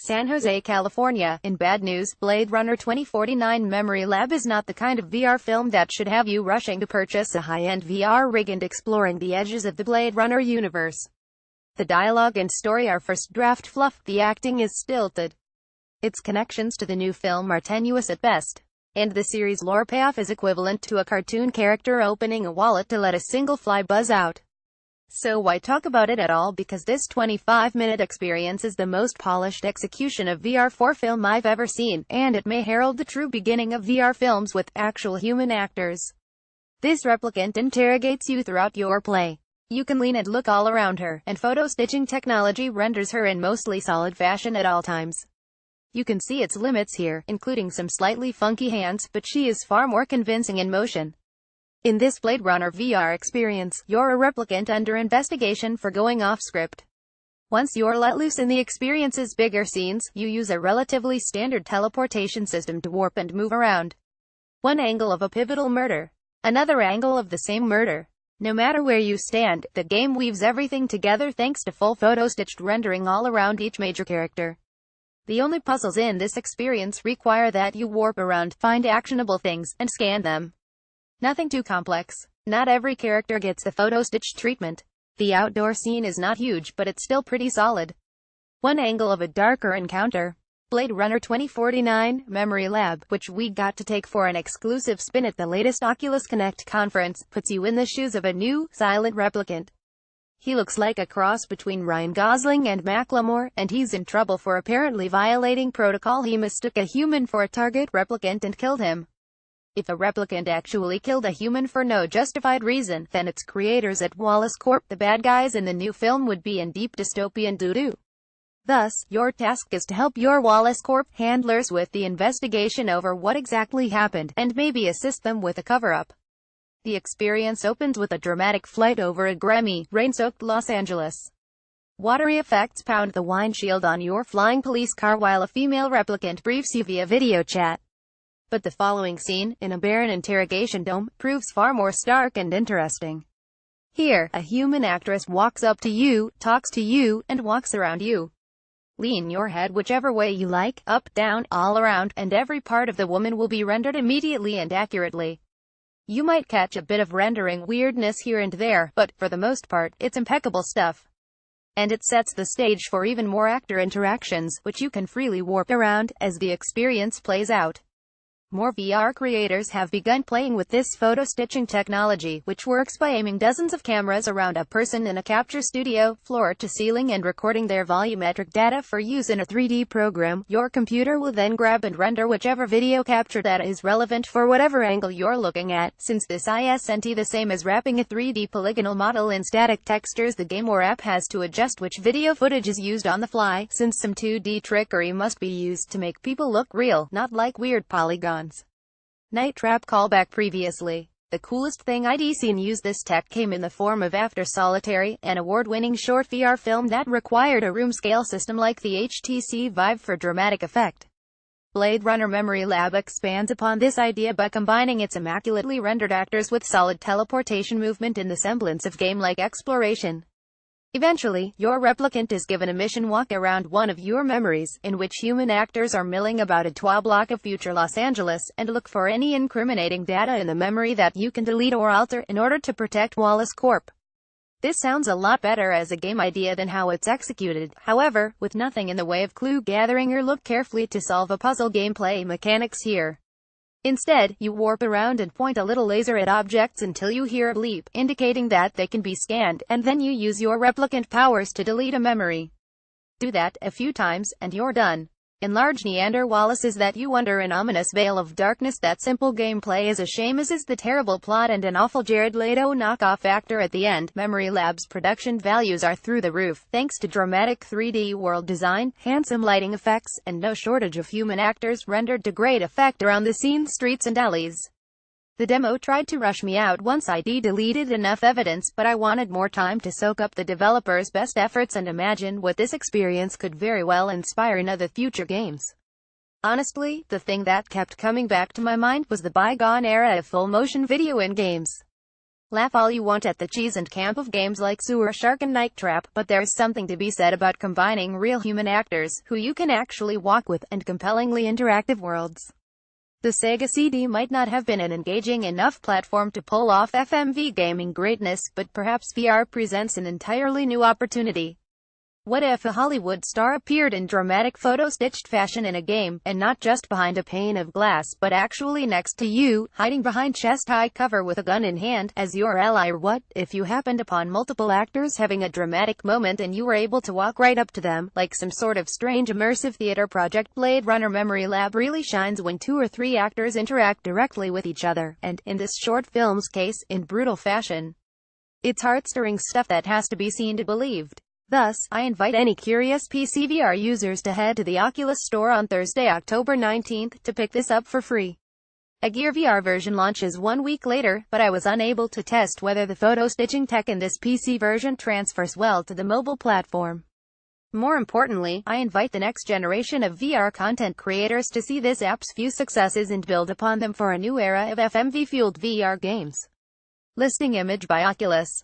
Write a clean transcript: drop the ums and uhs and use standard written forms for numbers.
San Jose, California. In bad news, Blade Runner 2049 Memory Lab is not the kind of VR film that should have you rushing to purchase a high-end VR rig and exploring the edges of the Blade Runner universe. The dialogue and story are first draft fluff, the acting is stilted. Its connections to the new film are tenuous at best. And the series' lore payoff is equivalent to a cartoon character opening a wallet to let a single fly buzz out. So why talk about it at all? Because this 25-minute experience is the most polished execution of VR4 film I've ever seen, and it may herald the true beginning of VR films with actual human actors. This replicant interrogates you throughout your play. You can lean and look all around her, and photo-stitching technology renders her in mostly solid fashion at all times. You can see its limits here, including some slightly funky hands, but she is far more convincing in motion. In this Blade Runner VR experience, you're a replicant under investigation for going off script. Once you're let loose in the experience's bigger scenes, you use a relatively standard teleportation system to warp and move around. One angle of a pivotal murder. Another angle of the same murder. No matter where you stand, the game weaves everything together thanks to full photo-stitched rendering all around each major character. The only puzzles in this experience require that you warp around, find actionable things, and scan them. Nothing too complex. Not every character gets the photo-stitch treatment. The outdoor scene is not huge, but it's still pretty solid. One angle of a darker encounter. Blade Runner 2049 Memory Lab, which we got to take for an exclusive spin at the latest Oculus Connect conference, puts you in the shoes of a new, silent replicant. He looks like a cross between Ryan Gosling and Macklemore, and he's in trouble for apparently violating protocol. He mistook a human for a target replicant and killed him. If a replicant actually killed a human for no justified reason, then its creators at Wallace Corp, the bad guys in the new film, would be in deep dystopian doo-doo. Thus, your task is to help your Wallace Corp handlers with the investigation over what exactly happened, and maybe assist them with a cover-up. The experience opens with a dramatic flight over a grimy, rain-soaked Los Angeles. Watery effects pound the windshield on your flying police car while a female replicant briefs you via video chat. But the following scene, in a barren interrogation dome, proves far more stark and interesting. Here, a human actress walks up to you, talks to you, and walks around you. Lean your head whichever way you like, up, down, all around, and every part of the woman will be rendered immediately and accurately. You might catch a bit of rendering weirdness here and there, but, for the most part, it's impeccable stuff. And it sets the stage for even more actor interactions, which you can freely warp around, as the experience plays out. More VR creators have begun playing with this photo-stitching technology, which works by aiming dozens of cameras around a person in a capture studio, floor to ceiling, and recording their volumetric data for use in a 3D program. Your computer will then grab and render whichever video capture data is relevant for whatever angle you're looking at. Since this isn't the same as wrapping a 3D polygonal model in static textures, the game or app has to adjust which video footage is used on the fly, since some 2D trickery must be used to make people look real, not like weird polygons. Night Trap callback. Previously, the coolest thing I'd seen use this tech came in the form of After Solitary, an award-winning short VR film that required a room-scale system like the HTC Vive for dramatic effect. Blade Runner Memory Lab expands upon this idea by combining its immaculately rendered actors with solid teleportation movement in the semblance of game-like exploration. Eventually, your replicant is given a mission: walk around one of your memories, in which human actors are milling about a toy block of future Los Angeles, and look for any incriminating data in the memory that you can delete or alter, in order to protect Wallace Corp. This sounds a lot better as a game idea than how it's executed, however, with nothing in the way of clue gathering or look carefully to solve a puzzle gameplay mechanics here. Instead, you warp around and point a little laser at objects until you hear a bleep, indicating that they can be scanned, and then you use your replicant powers to delete a memory. Do that a few times, and you're done. Enlarge Neander Wallace is that you under an ominous veil of darkness. That simple gameplay is a shame, as is the terrible plot and an awful Jared Leto knockoff actor at the end. Memory Lab's production values are through the roof, thanks to dramatic 3D world design, handsome lighting effects, and no shortage of human actors rendered to great effect around the scene, streets and alleys. The demo tried to rush me out once I'd deleted enough evidence, but I wanted more time to soak up the developers' best efforts and imagine what this experience could very well inspire in other future games. Honestly, the thing that kept coming back to my mind was the bygone era of full-motion video in games. Laugh all you want at the cheese and camp of games like Sewer Shark and Night Trap, but there's something to be said about combining real human actors, who you can actually walk with, and compellingly interactive worlds. The Sega CD might not have been an engaging enough platform to pull off FMV gaming greatness, but perhaps VR presents an entirely new opportunity. What if a Hollywood star appeared in dramatic photo-stitched fashion in a game, and not just behind a pane of glass, but actually next to you, hiding behind chest-high cover with a gun in hand, as your ally? Or what if you happened upon multiple actors having a dramatic moment and you were able to walk right up to them, like some sort of strange immersive theater project? Blade Runner Memory Lab really shines when 2 or 3 actors interact directly with each other, and, in this short film's case, in brutal fashion. It's heart-stirring stuff that has to be seen to believed. Thus, I invite any curious PC VR users to head to the Oculus store on Thursday, October 19th, to pick this up for free. A Gear VR version launches 1 week later, but I was unable to test whether the photo-stitching tech in this PC version transfers well to the mobile platform. More importantly, I invite the next generation of VR content creators to see this app's few successes and build upon them for a new era of FMV-fueled VR games. Listing image by Oculus.